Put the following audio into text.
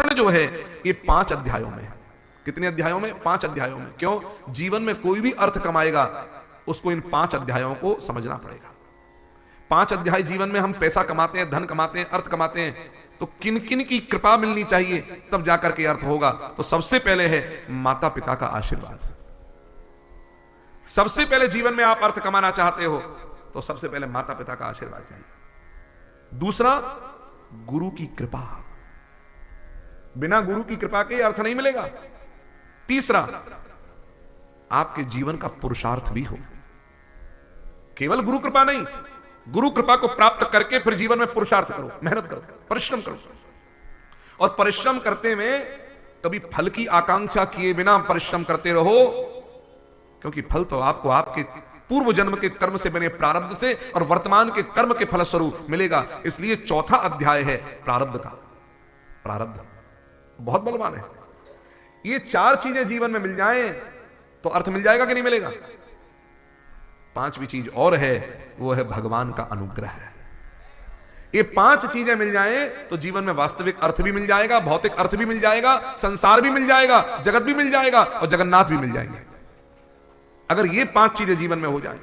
विवरण जो है ये 5 अध्यायों में है। कितने अध्यायों में? 5 अध्यायों में। क्यों? जीवन में कोई भी अर्थ कमाएगा उसको इन 5 अध्यायों को समझना पड़ेगा। 5 अध्याय जीवन में हम पैसा कमाते हैं, धन कमाते हैं, अर्थ कमाते हैं, तो किन किन की कृपा मिलनी चाहिए तब जाकर के अर्थ होगा। तो सबसे पहले है माता पिता का आशीर्वाद। सबसे पहले जीवन में आप अर्थ कमाना चाहते हो तो सबसे पहले माता पिता का आशीर्वाद चाहिए। दूसरा, गुरु की कृपा। बिना गुरु की कृपा के अर्थ नहीं मिलेगा। तीसरा, आपके जीवन का पुरुषार्थ भी हो। केवल गुरु कृपा नहीं, गुरु कृपा को प्राप्त करके फिर जीवन में पुरुषार्थ करो, मेहनत करो, परिश्रम करो। और परिश्रम करते में कभी फल की आकांक्षा किए बिना परिश्रम करते रहो, क्योंकि फल तो आपको आपके पूर्व जन्म के कर्म से बने प्रारब्ध से और वर्तमान के कर्म के फलस्वरूप मिलेगा। इसलिए चौथा अध्याय है प्रारब्ध का। प्रारब्ध बहुत बलवान है। ये 4 चीजें जीवन में मिल जाएं तो अर्थ मिल जाएगा कि नहीं मिलेगा? 5वीं चीज और है, वो है भगवान का अनुग्रह। ये 5 चीजें मिल जाएं तो जीवन में वास्तविक अर्थ भी मिल जाएगा, भौतिक अर्थ भी मिल जाएगा, संसार भी मिल जाएगा, जगत भी मिल जाएगा और जगन्नाथ भी मिल जाएंगे। अगर ये 5 चीजें जीवन में हो जाए